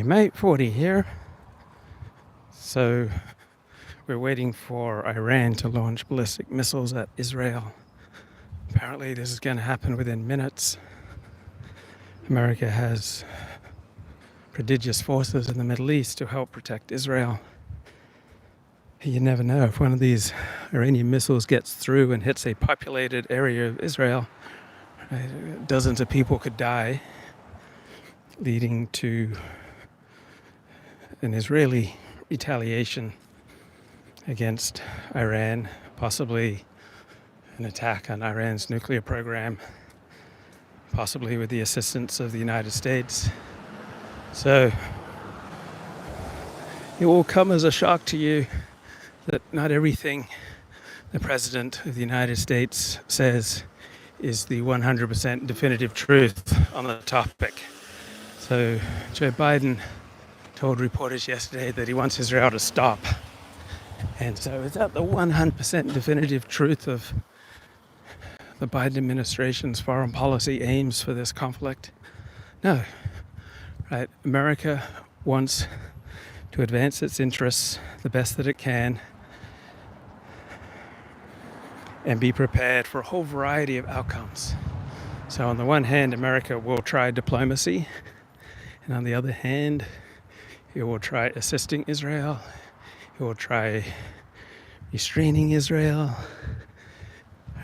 mate, 40 here. So we're waiting for Iran to launch ballistic missiles at Israel. Apparently this is going to happen within minutes. America has prodigious forces in the Middle East to help protect Israel. You never know, if one of these Iranian missiles gets through and hits a populated area of Israel, dozens of people could die, leading to an Israeli retaliation against Iran, possibly an attack on Iran's nuclear program, possibly with the assistance of the United States. So it will come as a shock to you that not everything the President of the United States says is the 100% definitive truth on the topic. So Joe Biden told reporters yesterday that he wants Israel to stop. And so is that the 100% definitive truth of the Biden administration's foreign policy aims for this conflict? No. Right? America wants to advance its interests the best that it can and be prepared for a whole variety of outcomes. So on the one hand, America will try diplomacy, and on the other hand, it will try assisting Israel, it will try restraining Israel.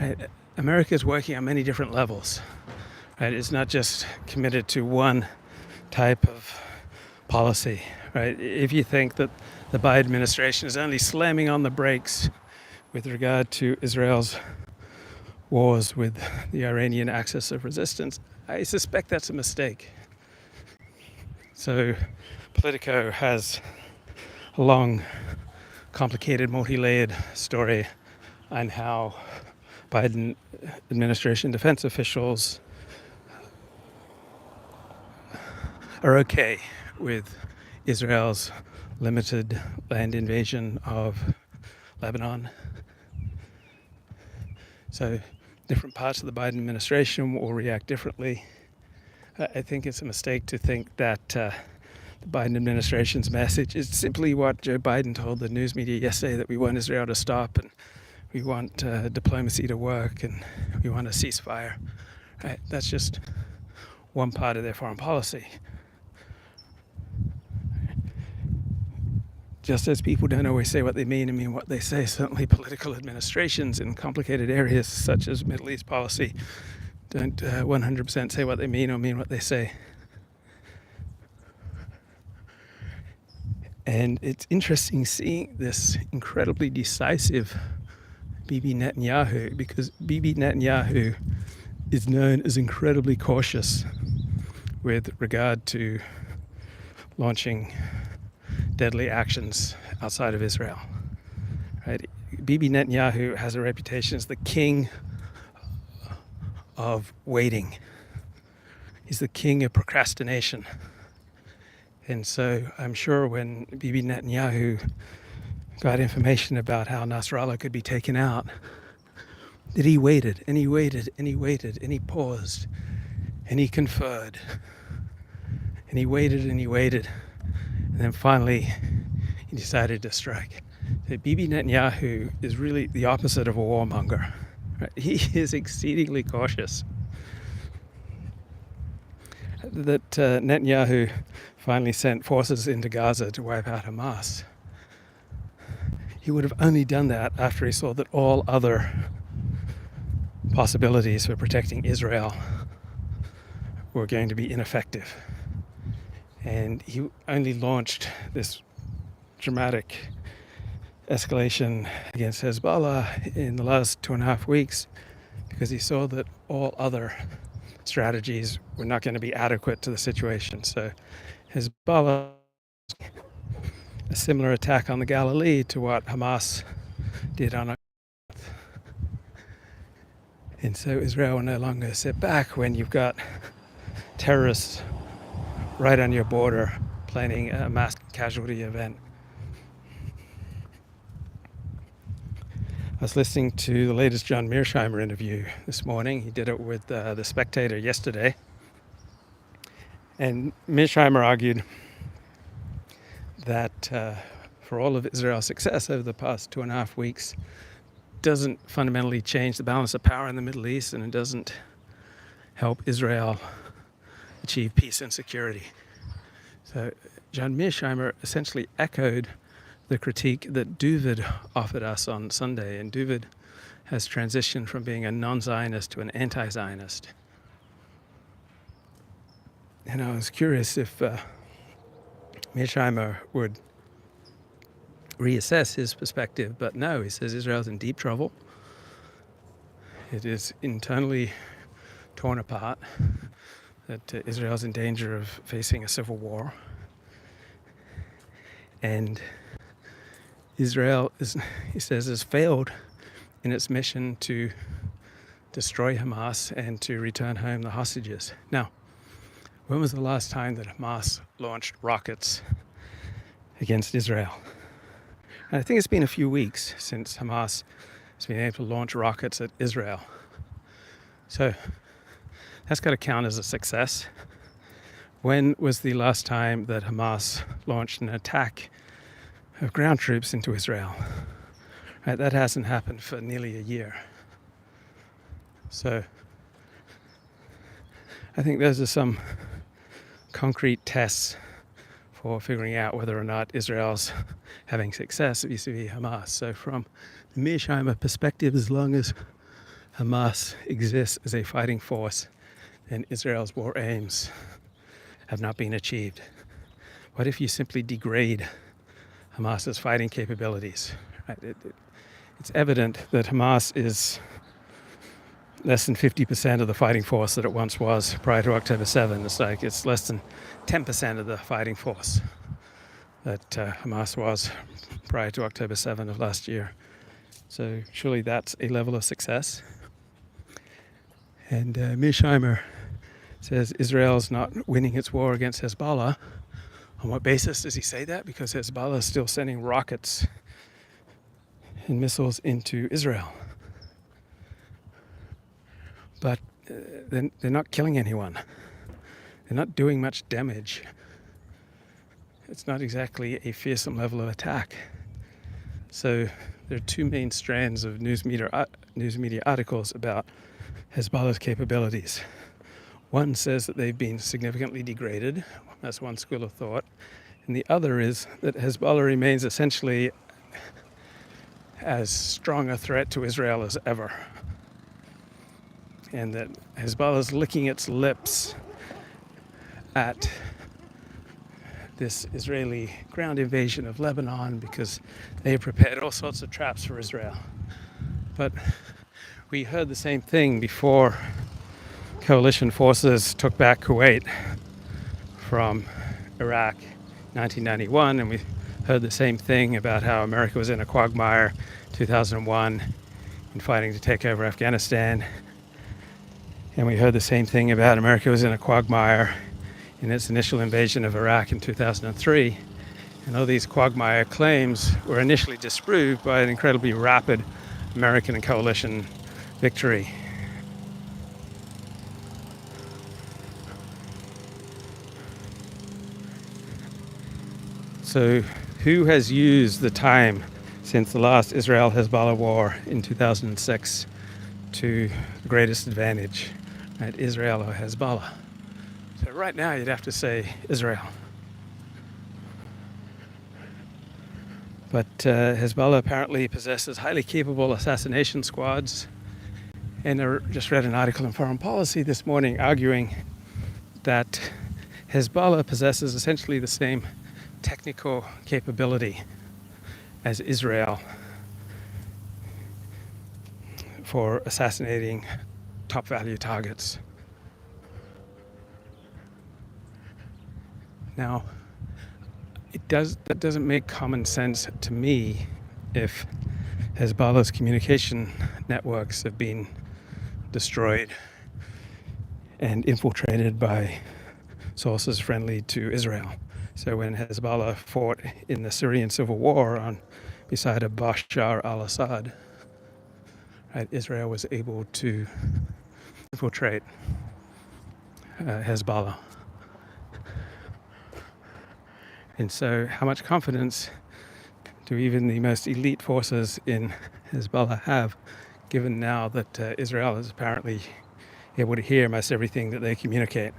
Right? America is working on many different levels. Right? It's not just committed to one type of policy. Right? If you think that the Biden administration is only slamming on the brakes with regard to Israel's wars with the Iranian axis of resistance, I suspect that's a mistake. So Politico has a long, complicated, multi-layered story on how Biden administration defense officials are okay with Israel's limited land invasion of Lebanon. So different parts of the Biden administration will react differently. I think it's a mistake to think that the Biden administration's message is simply what Joe Biden told the news media yesterday, that we want Israel to stop and we want diplomacy to work and we want a ceasefire. Right? That's just one part of their foreign policy. Just as people don't always say what they mean and mean what they say, certainly political administrations in complicated areas such as Middle East policy don't 100% say what they mean or mean what they say. And it's interesting seeing this incredibly decisive Bibi Netanyahu, because Bibi Netanyahu is known as incredibly cautious with regard to launching deadly actions outside of Israel. Right? Bibi Netanyahu has a reputation as the king of waiting. He's the king of procrastination. And so I'm sure when Bibi Netanyahu got information about how Nasrallah could be taken out, that he waited and he waited and he waited and he paused and he conferred and he waited and he waited, and then finally he decided to strike. So Bibi Netanyahu is really the opposite of a warmonger. Right? He is exceedingly cautious. That Netanyahu finally sent forces into Gaza to wipe out Hamas. He would have only done that after he saw that all other possibilities for protecting Israel were going to be ineffective. And he only launched this dramatic escalation against Hezbollah in the last 2.5 weeks because he saw that all other strategies were not going to be adequate to the situation. So Hezbollah, a similar attack on the Galilee to what Hamas did on October. And so Israel will no longer sit back when you've got terrorists right on your border planning a mass casualty event. I was listening to the latest John Mearsheimer interview this morning. He did it with The Spectator yesterday. And Mearsheimer argued that for all of Israel's success over the past 2.5 weeks doesn't fundamentally change the balance of power in the Middle East, and it doesn't help Israel achieve peace and security. So John Mearsheimer essentially echoed the critique that Duvid offered us on Sunday, and Duvid has transitioned from being a non-Zionist to an anti-Zionist. And I was curious if Mearsheimer would reassess his perspective, but no, he says Israel's in deep trouble. It is internally torn apart, that Israel's in danger of facing a civil war. And Israel, he says, has failed in its mission to destroy Hamas and to return home the hostages. Now, when was the last time that Hamas launched rockets against Israel? And I think it's been a few weeks since Hamas has been able to launch rockets at Israel. So that's got to count as a success. When was the last time that Hamas launched an attack of ground troops into Israel? Right, that hasn't happened for nearly a year. So I think those are some concrete tests for figuring out whether or not Israel's having success vis-a-vis Hamas. So from the Mearsheimer perspective, as long as Hamas exists as a fighting force, then Israel's war aims have not been achieved. What if you simply degrade Hamas's fighting capabilities? Right? It's evident that Hamas is less than 50% of the fighting force that it once was prior to October 7. It's less than 10% of the fighting force that Hamas was prior to October 7 of last year. So surely that's a level of success. And Mearsheimer says Israel's not winning its war against Hezbollah. On what basis does he say that? Because Hezbollah is still sending rockets and missiles into Israel. But they're not killing anyone. They're not doing much damage. It's not exactly a fearsome level of attack. So there are two main strands of news media articles about Hezbollah's capabilities. One says that they've been significantly degraded. That's one school of thought. And the other is that Hezbollah remains essentially as strong a threat to Israel as ever. And that Hezbollah is licking its lips at this Israeli ground invasion of Lebanon because they have prepared all sorts of traps for Israel. But we heard the same thing before coalition forces took back Kuwait from Iraq in 1991, and we heard the same thing about how America was in a quagmire in 2001 in fighting to take over Afghanistan. And we heard the same thing about America was in a quagmire in its initial invasion of Iraq in 2003. And all these quagmire claims were initially disproved by an incredibly rapid American and coalition victory. So who has used the time since the last Israel-Hezbollah war in 2006 to the greatest advantage? Right, Israel or Hezbollah? So right now you'd have to say Israel. But Hezbollah apparently possesses highly capable assassination squads. And I just read an article in Foreign Policy this morning arguing that Hezbollah possesses essentially the same technical capability as Israel for assassinating top value targets. Now, that doesn't make common sense to me if Hezbollah's communication networks have been destroyed and infiltrated by sources friendly to Israel. So when Hezbollah fought in the Syrian civil war beside Bashar al-Assad, right, Israel was able to infiltrate Hezbollah. And so how much confidence do even the most elite forces in Hezbollah have, given now that Israel is apparently able to hear most everything that they communicate?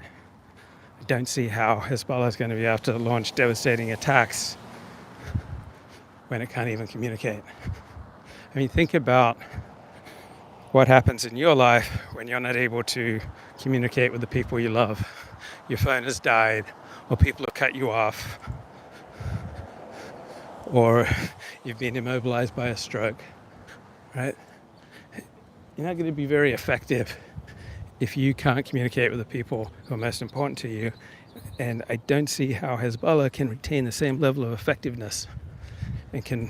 I don't see how Hezbollah is going to be able to launch devastating attacks when it can't even communicate. I mean, think about what happens in your life when you're not able to communicate with the people you love. Your phone has died, or people have cut you off, or you've been immobilized by a stroke, right? You're not going to be very effective if you can't communicate with the people who are most important to you. And I don't see how Hezbollah can retain the same level of effectiveness and can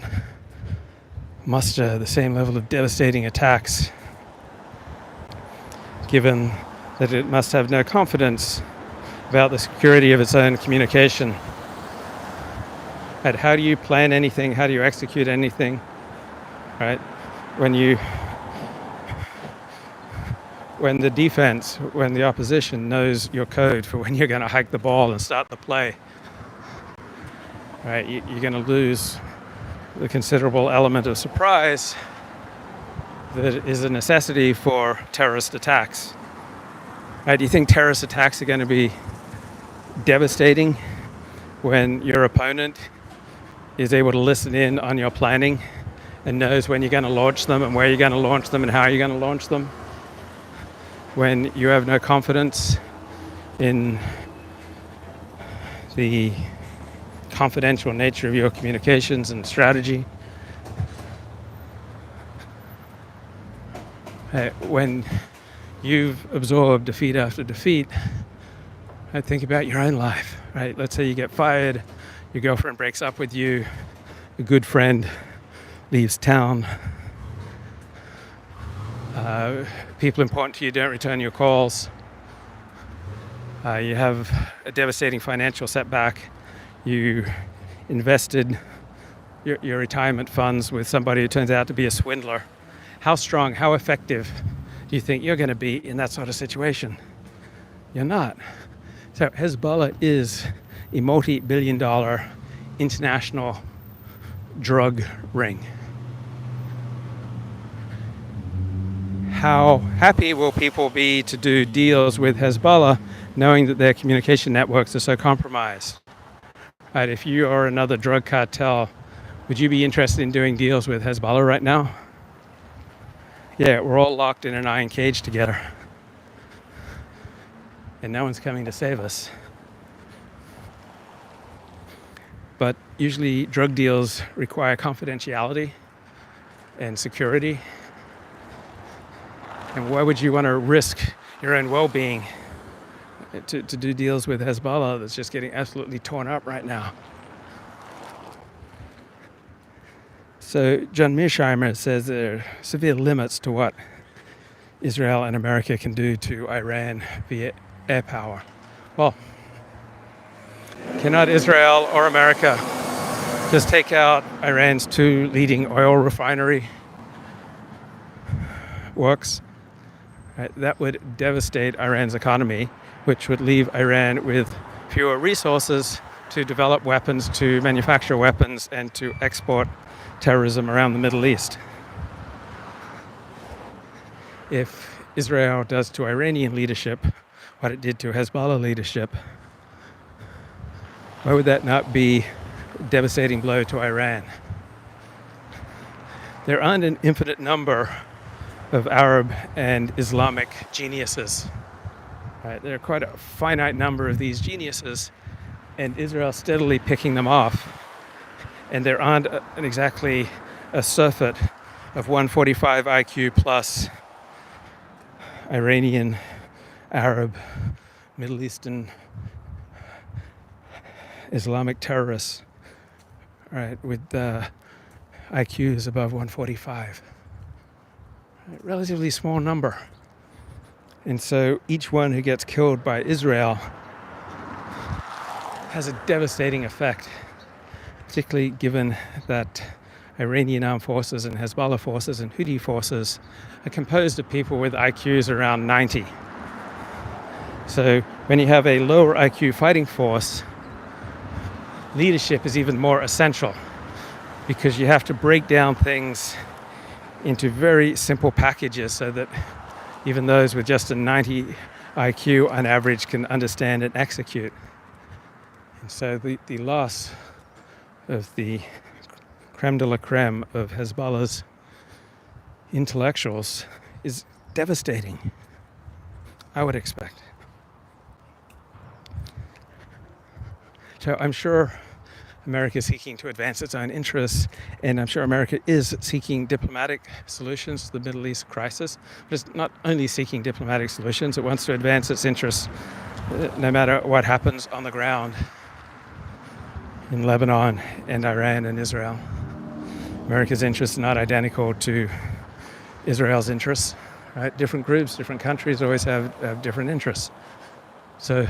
muster the same level of devastating attacks, given that it must have no confidence about the security of its own communication. And how do you plan anything? How do you execute anything? Right? When the defense, when the opposition knows your code for when you're going to hike the ball and start the play, right? You're going to lose the considerable element of surprise that is a necessity for terrorist attacks. Right? Do you think terrorist attacks are going to be devastating when your opponent is able to listen in on your planning and knows when you're going to launch them and where you're going to launch them and how you're going to launch them? When you have no confidence in the confidential nature of your communications and strategy? When you've absorbed defeat after defeat, think about your own life, right? Let's say you get fired, your girlfriend breaks up with you, a good friend leaves town, people important to you don't return your calls, you have a devastating financial setback, you invested your retirement funds with somebody who turns out to be a swindler. How strong, how effective do you think you're going to be in that sort of situation? You're not. So Hezbollah is a multi-billion-dollar international drug ring. How happy will people be to do deals with Hezbollah knowing that their communication networks are so compromised? Right, if you are another drug cartel, would you be interested in doing deals with Hezbollah right now? Yeah, we're all locked in an iron cage together. And no one's coming to save us. But usually drug deals require confidentiality and security. And why would you want to risk your own well-being to do deals with Hezbollah that's just getting absolutely torn up right now? So John Mearsheimer says there are severe limits to what Israel and America can do to Iran via air power. Well, cannot Israel or America just take out Iran's two leading oil refinery works? Right, that would devastate Iran's economy, which would leave Iran with fewer resources to develop weapons, to manufacture weapons, and to export terrorism around the Middle East. If Israel does to Iranian leadership what it did to Hezbollah leadership, why would that not be a devastating blow to Iran? There aren't an infinite number of Arab and Islamic geniuses. Right? There are quite a finite number of these geniuses, and Israel's steadily picking them off. And there aren't exactly a surfeit of 145 IQ plus Iranian, Arab, Middle Eastern, Islamic terrorists, right, with IQs above 145. A relatively small number. And so each one who gets killed by Israel has a devastating effect, particularly given that Iranian armed forces and Hezbollah forces and Houthi forces are composed of people with IQs around 90. So when you have a lower IQ fighting force leadership is even more essential, because you have to break down things into very simple packages so that even those with just a 90 IQ on average can understand and execute. And so the loss of the creme de la creme of Hezbollah's intellectuals is devastating, I would expect. So I'm sure America is seeking to advance its own interests, and I'm sure America is seeking diplomatic solutions to the Middle East crisis. But it's not only seeking diplomatic solutions, it wants to advance its interests no matter what happens on the ground in Lebanon and Iran and Israel. America's interests are not identical to Israel's interests, right? Different groups, different countries always have different interests. So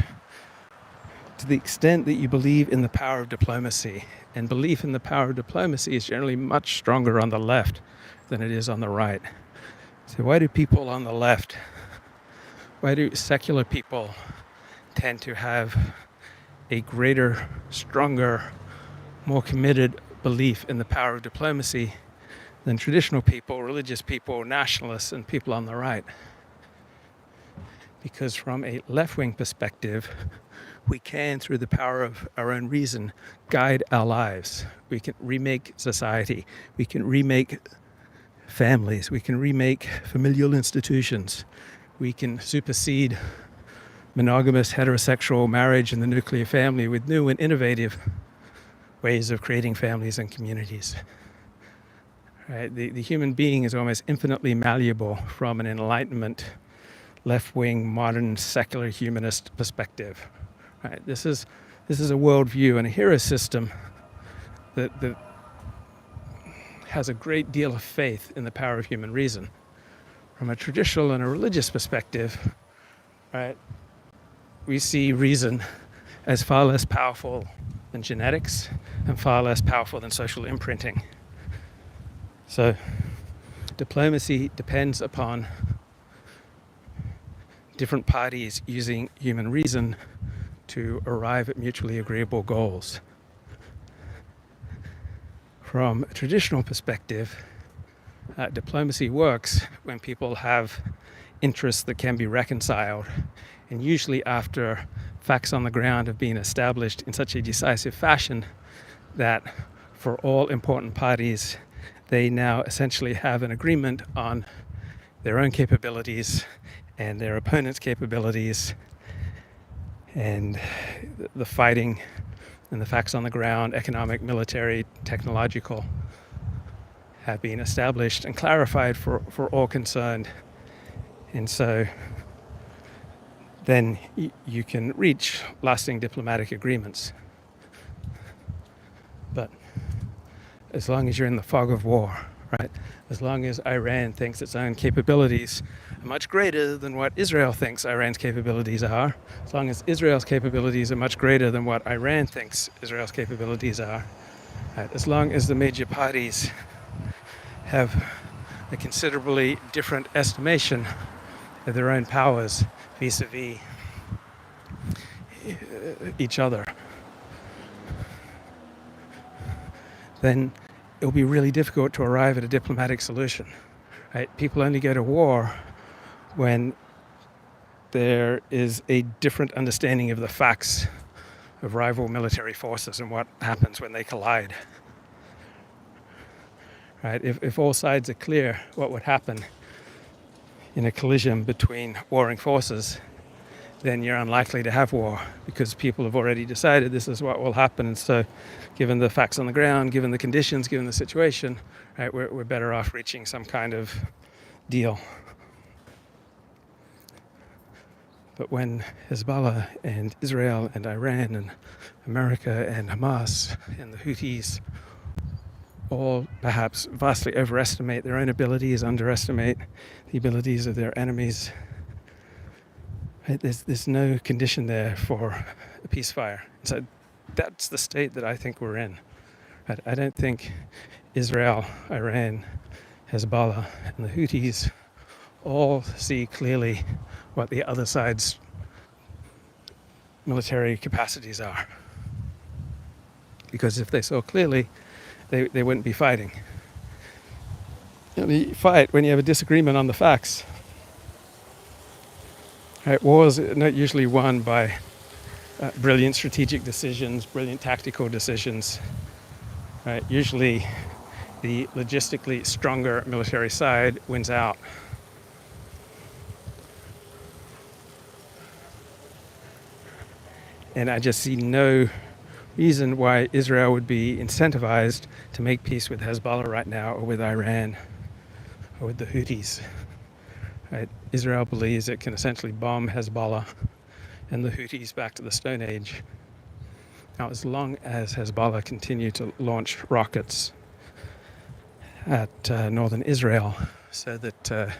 to the extent that you believe in the power of diplomacy, and belief in the power of diplomacy is generally much stronger on the left than it is on the right. So why do people on the left, why do secular people tend to have a greater, stronger, more committed belief in the power of diplomacy than traditional people, religious people, nationalists, and people on the right? Because from a left-wing perspective, we can, through the power of our own reason, guide our lives. We can remake society. We can remake families. We can remake familial institutions. We can supersede monogamous heterosexual marriage and the nuclear family with new and innovative ways of creating families and communities. Right? The human being is almost infinitely malleable from an Enlightenment, left-wing, modern, secular, humanist perspective. Right? This is a worldview and a hero system that has a great deal of faith in the power of human reason. From a traditional and a religious perspective, right, we see reason as far less powerful than genetics and far less powerful than social imprinting. So diplomacy depends upon different parties using human reason to arrive at mutually agreeable goals. From a traditional perspective, diplomacy works when people have interests that can be reconciled, and usually after facts on the ground have been established in such a decisive fashion that for all important parties, they now essentially have an agreement on their own capabilities and their opponent's capabilities, and the fighting and the facts on the ground, economic, military, technological, have been established and clarified for all concerned. And so then you can reach lasting diplomatic agreements. But as long as you're in the fog of war, right? As long as Iran thinks its own capabilities are much greater than what Israel thinks Iran's capabilities are, as long as Israel's capabilities are much greater than what Iran thinks Israel's capabilities are, right? As long as the major parties have a considerably different estimation of their own powers vis-a-vis each other, then it'll be really difficult to arrive at a diplomatic solution. Right? People only go to war when there is a different understanding of the facts of rival military forces and what happens when they collide. Right? If all sides are clear what would happen in a collision between warring forces, then you're unlikely to have war, because people have already decided this is what will happen. And so given the facts on the ground, given the conditions, given the situation, right, we're better off reaching some kind of deal. But when Hezbollah and Israel and Iran and America and Hamas and the Houthis all perhaps vastly overestimate their own abilities, underestimate the abilities of their enemies, right, there's no condition there for a ceasefire. So that's the state that I think we're in. I don't think Israel, Iran, Hezbollah, and the Houthis all see clearly what the other side's military capacities are. because if they saw clearly, they wouldn't be fighting. You fight when you have a disagreement on the facts. Right? Wars are not usually won by brilliant strategic decisions, brilliant tactical decisions. Right? Usually the logistically stronger military side wins out. And I just see no reason why Israel would be incentivized to make peace with Hezbollah right now, or with Iran, or with the Houthis. Right? Israel believes it can essentially bomb Hezbollah and the Houthis back to the Stone Age. Now, as long as Hezbollah continue to launch rockets at northern Israel so that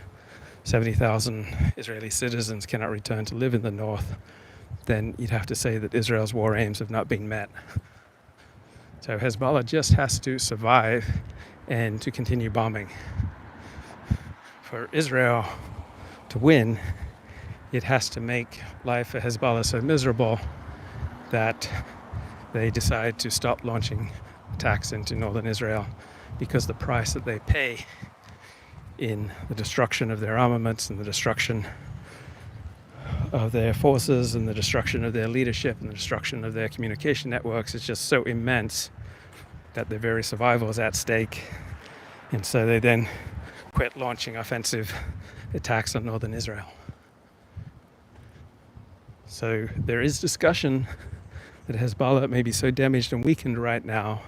70,000 Israeli citizens cannot return to live in the north, then you'd have to say that Israel's war aims have not been met. So Hezbollah just has to survive and to continue bombing. For Israel to win, it has to make life for Hezbollah so miserable that they decide to stop launching attacks into northern Israel, because the price that they pay in the destruction of their armaments and the destruction of their forces and the destruction of their leadership and the destruction of their communication networks is just so immense that their very survival is at stake. And so they then quit launching offensive attacks on northern Israel. So there is discussion that Hezbollah may be so damaged and weakened right now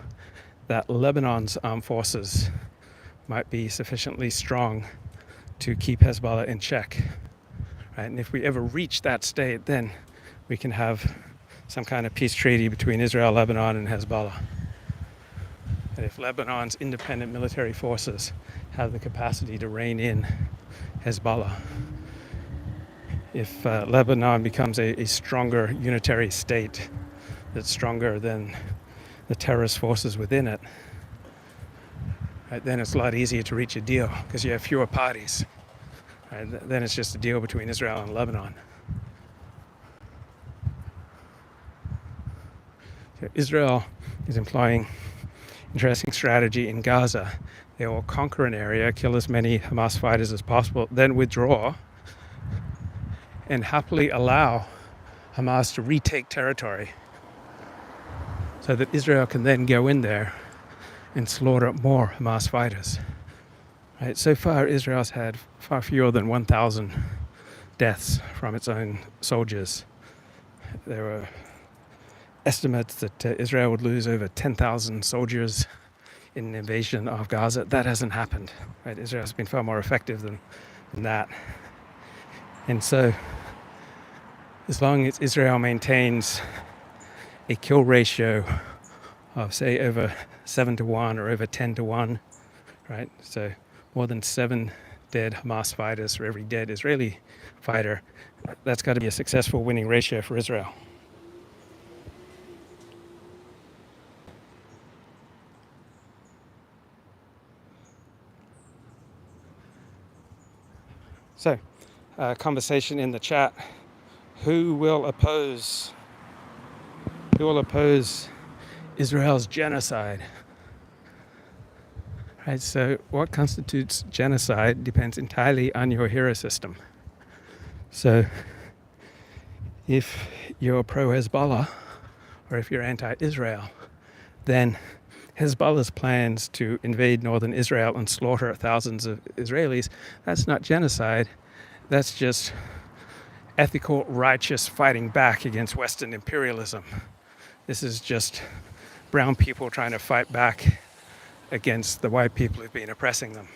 that Lebanon's armed forces might be sufficiently strong to keep Hezbollah in check. Right? And if we ever reach that state, then we can have some kind of peace treaty between Israel, Lebanon, and Hezbollah. And if Lebanon's independent military forces have the capacity to rein in Hezbollah, if Lebanon becomes a stronger unitary state that's stronger than the terrorist forces within it, right, then it's a lot easier to reach a deal because you have fewer parties. Right, then it's just a deal between Israel and Lebanon. So Israel is employing interesting strategy in Gaza. They will conquer an area, kill as many Hamas fighters as possible, then withdraw and happily allow Hamas to retake territory so that Israel can then go in there and slaughter more Hamas fighters. Right, so far, Israel's had far fewer than 1,000 deaths from its own soldiers. There were estimates that Israel would lose over 10,000 soldiers in an invasion of Gaza. That hasn't happened. Right? Israel's been far more effective than that. And so, as long as Israel maintains a kill ratio of, say, over 7-1 or over 10-1, right? So more than 7 dead Hamas fighters for every dead Israeli fighter, that's got to be a successful winning ratio for Israel. So, conversation in the chat. Who will oppose Israel's genocide? Right, so what constitutes genocide depends entirely on your hero system. So if you're pro-Hezbollah or if you're anti-Israel, then Hezbollah's plans to invade northern Israel and slaughter thousands of Israelis, that's not genocide. That's just ethical, righteous fighting back against Western imperialism. This is just brown people trying to fight back against the white people who've been oppressing them.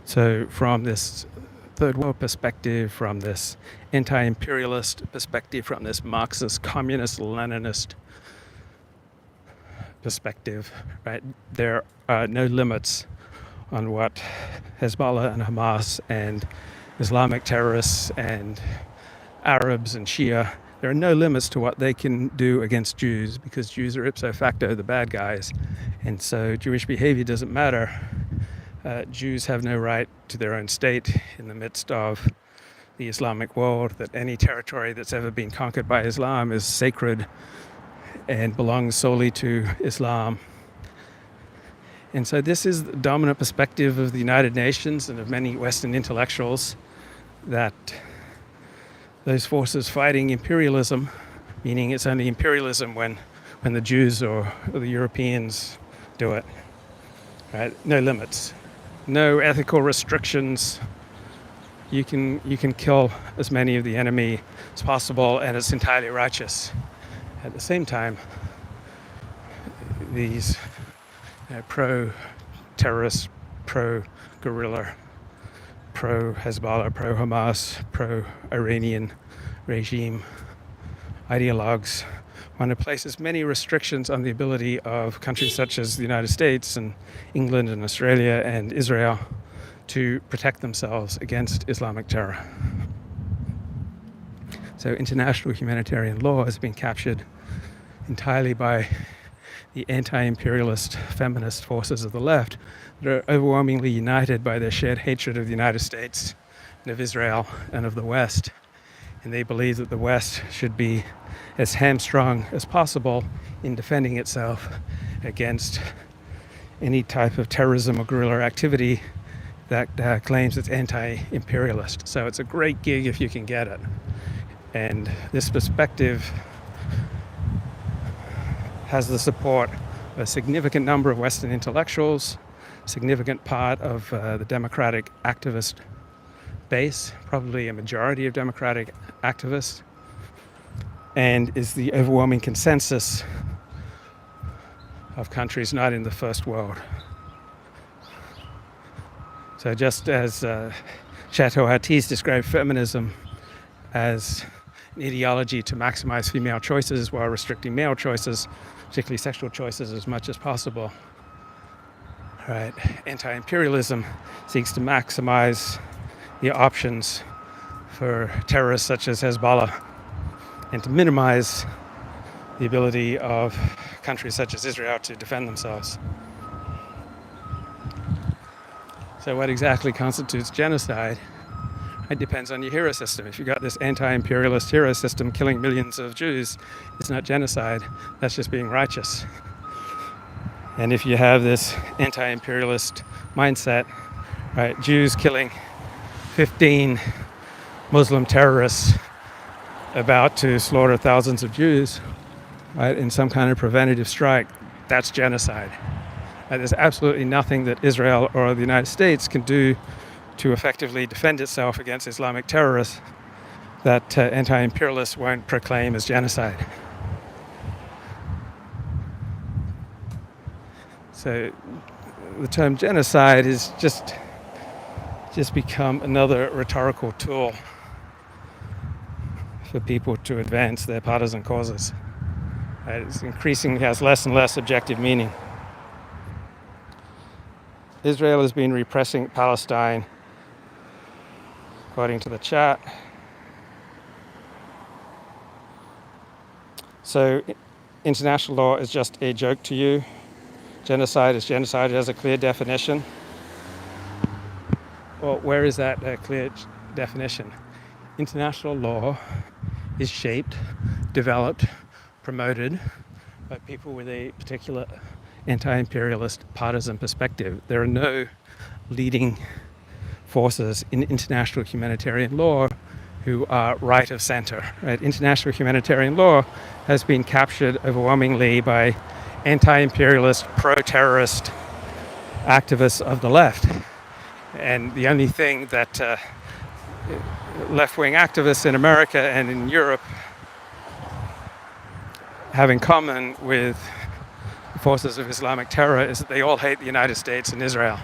So from this third world perspective, from this anti-imperialist perspective, from this Marxist, communist, Leninist perspective, right, there are no limits on what Hezbollah and Hamas and Islamic terrorists and Arabs and Shia, there are no limits to what they can do against Jews, because Jews are ipso facto the bad guys. And so Jewish behavior doesn't matter. Jews have no right to their own state in the midst of the Islamic world, that any territory that's ever been conquered by Islam is sacred and belongs solely to Islam. And so this is the dominant perspective of the United Nations and of many Western intellectuals, that those forces fighting imperialism, meaning it's only imperialism when the Jews or the Europeans do it, right? No limits, no ethical restrictions. You can kill as many of the enemy as possible, and it's entirely righteous. At the same time, these pro-terrorist, pro-guerrilla, pro-Hezbollah, pro-Hamas, pro-Iranian regime ideologues want to place as many restrictions on the ability of countries such as the United States and England and Australia and Israel to protect themselves against Islamic terror. So international humanitarian law has been captured entirely by the anti-imperialist feminist forces of the left that are overwhelmingly united by their shared hatred of the United States and of Israel and of the West. And they believe that the West should be as hamstrung as possible in defending itself against any type of terrorism or guerrilla activity that claims it's anti-imperialist. So it's a great gig if you can get it. And this perspective has the support of a significant number of Western intellectuals, significant part of the democratic activist base, probably a majority of democratic activists, and is the overwhelming consensus of countries not in the first world. So just as Chateau Ortiz described feminism as an ideology to maximize female choices while restricting male choices, particularly sexual choices, as much as possible, right? Anti-imperialism seeks to maximize the options for terrorists such as Hezbollah and to minimize the ability of countries such as Israel to defend themselves. So what exactly constitutes genocide? It depends on your hero system. If you've got this anti-imperialist hero system killing millions of Jews, it's not genocide, that's just being righteous. And if you have this anti-imperialist mindset, right, Jews killing 15 Muslim terrorists about to slaughter thousands of Jews, right, in some kind of preventative strike, that's genocide. There's absolutely nothing that Israel or the United States can do to effectively defend itself against Islamic terrorists that anti-imperialists won't proclaim as genocide. So the term genocide is just become another rhetorical tool for people to advance their partisan causes. It increasingly has less and less objective meaning. Israel has been repressing Palestine, according to the chat. So international law is just a joke to you. Genocide is genocide. It has a clear definition. Well, where is that clear definition? International law is shaped, developed, promoted by people with a particular anti-imperialist partisan perspective. There are no leading forces in international humanitarian law who are right of center. Right? International humanitarian law has been captured overwhelmingly by anti-imperialist, pro-terrorist activists of the left. And the only thing that left-wing activists in America and in Europe have in common with the forces of Islamic terror is that they all hate the United States and Israel.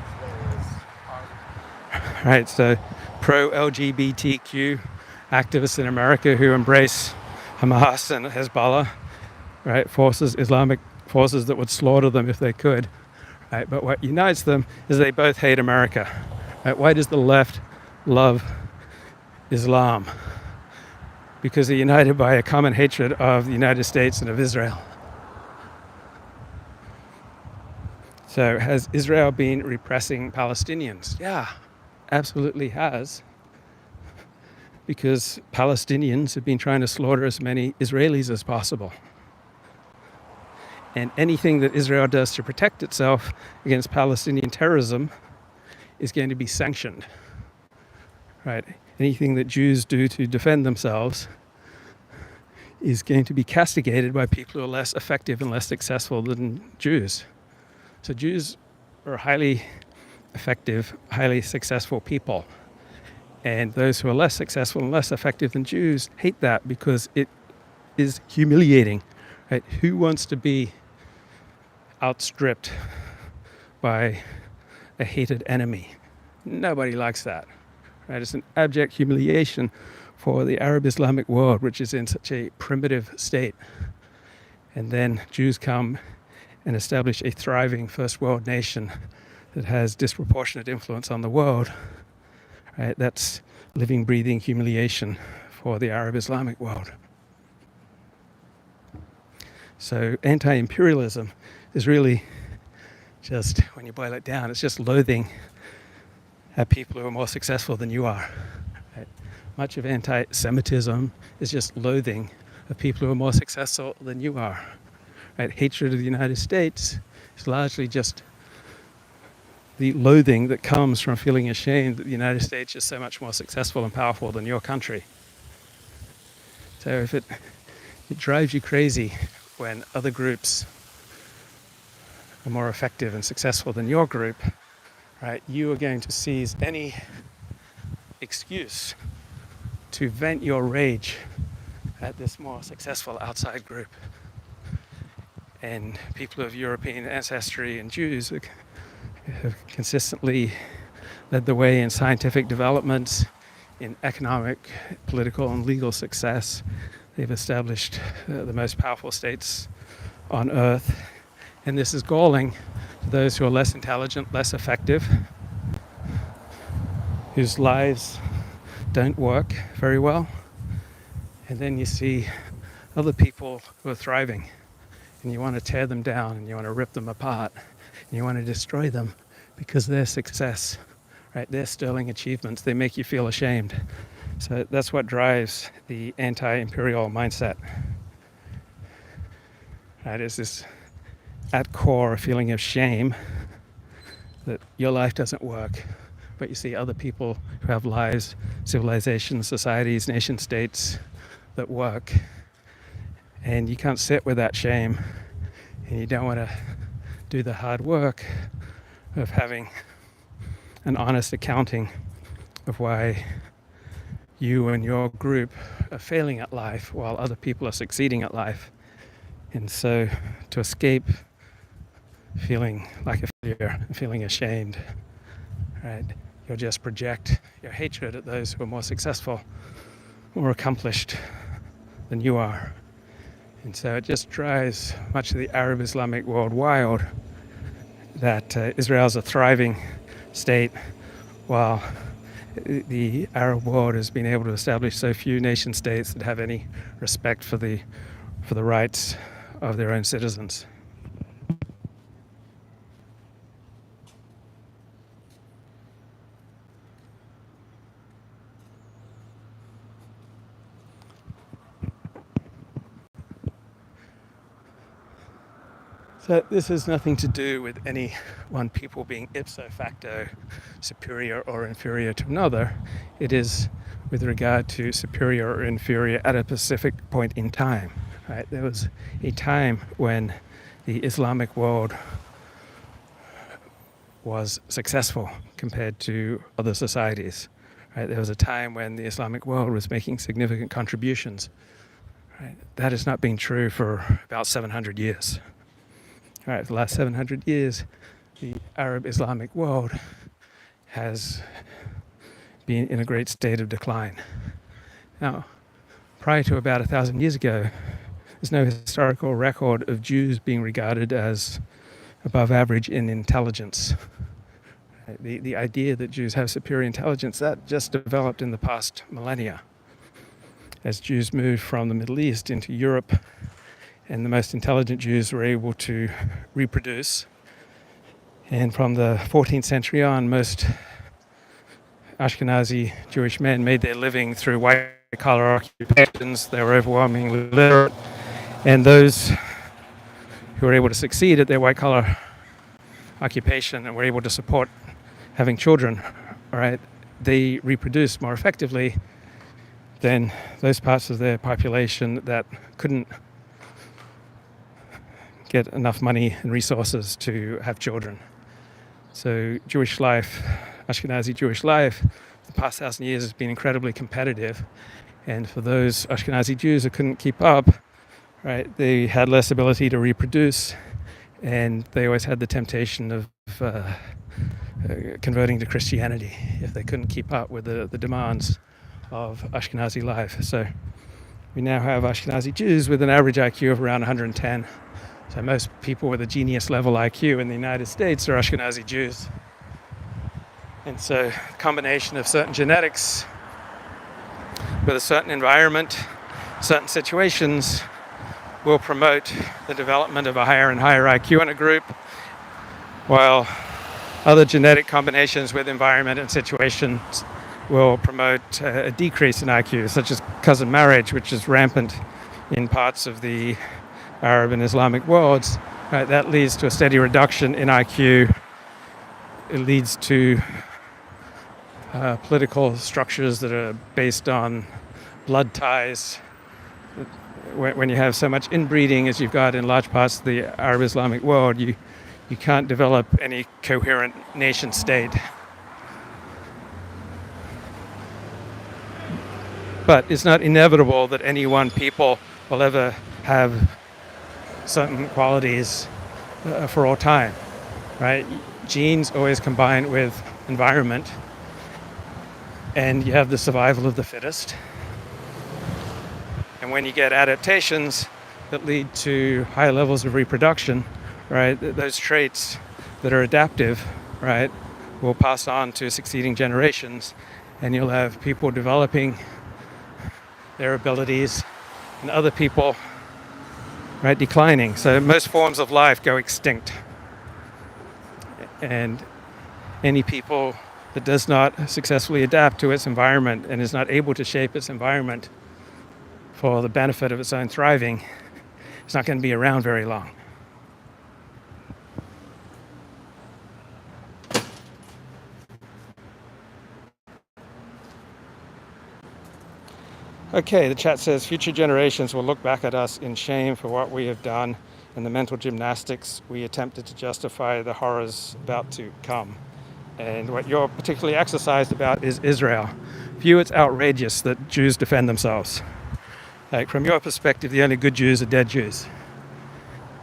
Right, so pro-LGBTQ activists in America who embrace Hamas and Hezbollah, right, Islamic forces that would slaughter them if they could, right? But what unites them is they both hate America. Right? Why does the left love Islam? Because they're united by a common hatred of the United States and of Israel. So has Israel been repressing Palestinians? Yeah, absolutely has. because Palestinians have been trying to slaughter as many Israelis as possible. And anything that Israel does to protect itself against Palestinian terrorism is going to be sanctioned, right? Anything that Jews do to defend themselves is going to be castigated by people who are less effective and less successful than Jews. So Jews are highly effective, highly successful people. And those who are less successful and less effective than Jews hate that because it is humiliating, right? Who wants to be outstripped by a hated enemy? Nobody likes that, right? It's an abject humiliation for the Arab Islamic world, which is in such a primitive state. And then Jews come and establish a thriving first world nation that has disproportionate influence on the world, right? That's living, breathing humiliation for the Arab Islamic world. So anti-imperialism is really just, when you boil it down, it's just loathing at people who are more successful than you are. Right? Much of anti-Semitism is just loathing of people who are more successful than you are. Right? Hatred of the United States is largely just the loathing that comes from feeling ashamed that the United States is so much more successful and powerful than your country. So if it drives you crazy when other groups are more effective and successful than your group, right, you are going to seize any excuse to vent your rage at this more successful outside group. And people of European ancestry and Jews have consistently led the way in scientific developments, in economic, political, and legal success. They've established the most powerful states on earth. And this is galling to those who are less intelligent, less effective, whose lives don't work very well. And then you see other people who are thriving, and you want to tear them down, and you want to rip them apart, and you want to destroy them because their success, right, their sterling achievements, they make you feel ashamed. So that's what drives the anti-imperial mindset. Right, it's this at core feeling of shame that your life doesn't work, but you see other people who have lives, civilizations, societies, nation states that work, and you can't sit with that shame, and you don't want to do the hard work of having an honest accounting of why you and your group are failing at life while other people are succeeding at life. And so to escape feeling like a failure, feeling ashamed, right, you'll just project your hatred at those who are more successful, more accomplished than you are. And so it just drives much of the Arab Islamic world wild that Israel's a thriving state while the Arab world has been able to establish so few nation states that have any respect for the rights of their own citizens. So this has nothing to do with any one people being ipso facto superior or inferior to another. It is with regard to superior or inferior at a specific point in time. Right? There was a time when the Islamic world was successful compared to other societies. Right? There was a time when the Islamic world was making significant contributions. Right? That has not been true for about 700 years. Right, for the last 700 years, the Arab Islamic world has been in a great state of decline. Now, prior to about 1,000 years ago, there's no historical record of Jews being regarded as above average in intelligence. The idea that Jews have superior intelligence, that just developed in the past millennia. As Jews moved from the Middle East into Europe, and the most intelligent Jews were able to reproduce. And from the 14th century on, most Ashkenazi Jewish men made their living through white-collar occupations. They were overwhelmingly literate, and those who were able to succeed at their white-collar occupation and were able to support having children, right, they reproduced more effectively than those parts of their population that couldn't get enough money and resources to have children. So Jewish life, Ashkenazi Jewish life, the past 1,000 years has been incredibly competitive. And for those Ashkenazi Jews who couldn't keep up, right, they had less ability to reproduce, and they always had the temptation of converting to Christianity if they couldn't keep up with the demands of Ashkenazi life. So we now have Ashkenazi Jews with an average IQ of around 110. So most people with a genius level IQ in the United States are Ashkenazi Jews. And so a combination of certain genetics with a certain environment, certain situations will promote the development of a higher and higher IQ in a group, while other genetic combinations with environment and situations will promote a decrease in IQ, such as cousin marriage, which is rampant in parts of the Arab and Islamic worlds. Right, that leads to a steady reduction in IQ. It leads to political structures that are based on blood ties. When you have so much inbreeding as you've got in large parts of the Arab Islamic world, you can't develop any coherent nation state. But it's not inevitable that any one people will ever have certain qualities for all time, right? Genes always combine with environment, and you have the survival of the fittest. And when you get adaptations that lead to high levels of reproduction, right, those traits that are adaptive, right, will pass on to succeeding generations, and you'll have people developing their abilities and other people, right, declining. So most forms of life go extinct. And any people that does not successfully adapt to its environment and is not able to shape its environment for the benefit of its own thriving, it's not going to be around very long. Okay, the chat says, future generations will look back at us in shame for what we have done and the mental gymnastics we attempted to justify the horrors about to come. And what you're particularly exercised about is Israel. View it's outrageous that Jews defend themselves. Like, from your perspective, the only good Jews are dead Jews.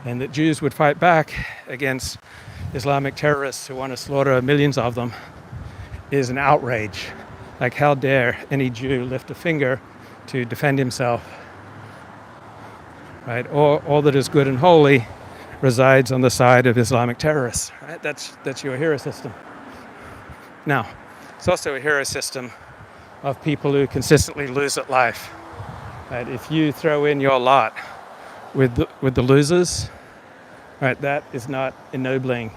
And that Jews would fight back against Islamic terrorists who want to slaughter millions of them is an outrage. Like, how dare any Jew lift a finger to defend himself? Right? All that is good and holy resides on the side of Islamic terrorists. Right? That's your hero system. Now, it's also a hero system of people who consistently lose at life. Right? If you throw in your lot with the losers, right, that is not ennobling.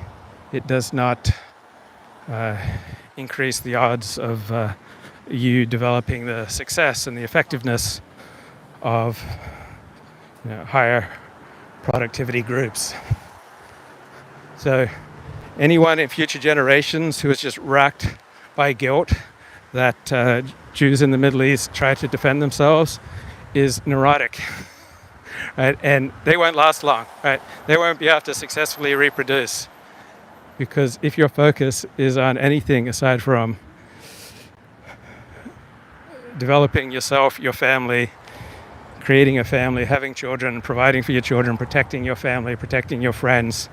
It does not increase the odds of you developing the success and the effectiveness of higher productivity groups. So anyone in future generations who is just racked by guilt that Jews in the Middle East try to defend themselves is neurotic, right? And they won't last long, right? They won't be able to successfully reproduce, because if your focus is on anything aside from developing yourself, your family, creating a family, having children, providing for your children, protecting your family, protecting your friends,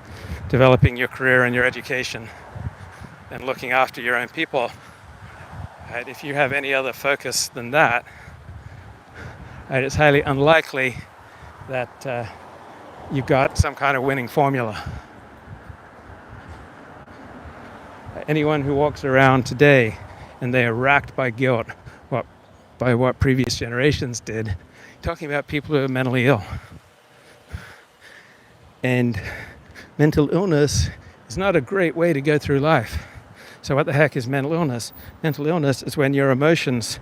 developing your career and your education, and looking after your own people, right? If you have any other focus than that, right, it's highly unlikely that you've got some kind of winning formula. Anyone who walks around today and they are racked by guilt by what previous generations did, talking about people who are mentally ill. And mental illness is not a great way to go through life. So what the heck is mental illness? Mental illness is when your emotions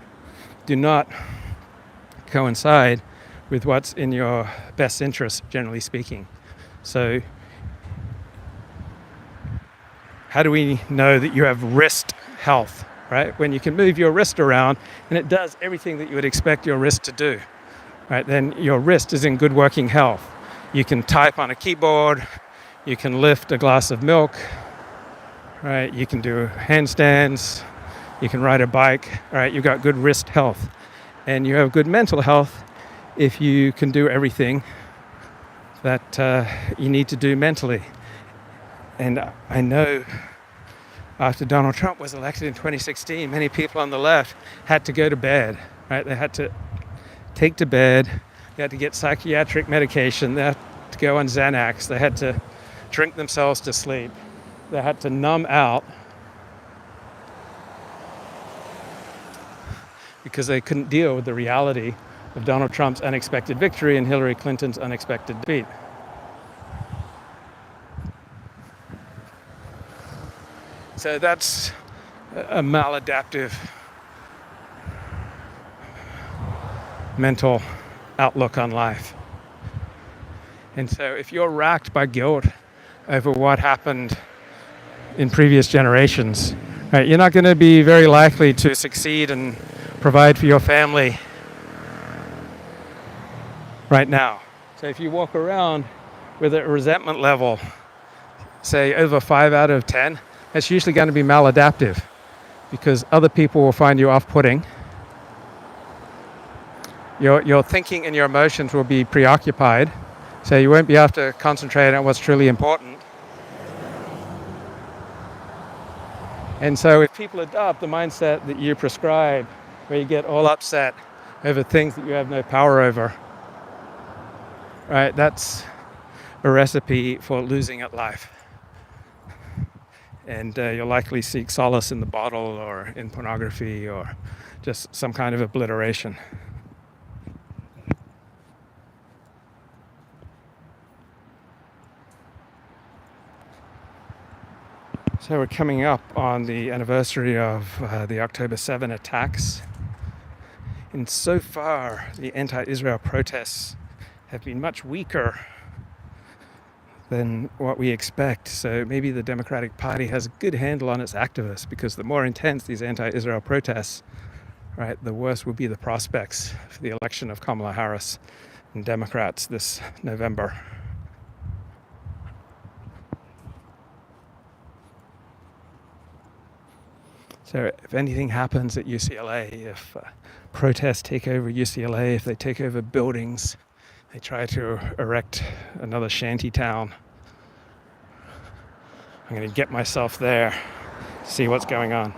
do not coincide with what's in your best interest, generally speaking. So how do we know that you have wrist health, right? When you can move your wrist around and it does everything that you would expect your wrist to do, right? Then your wrist is in good working health. You can type on a keyboard, you can lift a glass of milk, right? You can do handstands, you can ride a bike, right? You've got good wrist health. And you have good mental health if you can do everything that you need to do mentally. And I know after Donald Trump was elected in 2016, many people on the left had to go to bed, right? They had to take to bed, they had to get psychiatric medication, they had to go on Xanax, they had to drink themselves to sleep, they had to numb out because they couldn't deal with the reality of Donald Trump's unexpected victory and Hillary Clinton's unexpected defeat. So that's a maladaptive mental outlook on life. And so if you're racked by guilt over what happened in previous generations, right, you're not going to be very likely to succeed and provide for your family right now. So if you walk around with a resentment level, say over 5 out of 10, it's usually going to be maladaptive because other people will find you off-putting. Your thinking and your emotions will be preoccupied, so you won't be able to concentrate on what's truly important. And so if people adopt the mindset that you prescribe, where you get all upset over things that you have no power over, right, that's a recipe for losing at life. And you'll likely seek solace in the bottle or in pornography or just some kind of obliteration. So we're coming up on the anniversary of the October 7 attacks. And so far, the anti-Israel protests have been much weaker than what we expect. So maybe the Democratic Party has a good handle on its activists, because the more intense these anti-Israel protests, right, the worse will be the prospects for the election of Kamala Harris and Democrats this November. So if anything happens at UCLA, if protests take over UCLA, if they take over buildings, they try to erect another shanty town, I'm going to get myself there to see what's going on.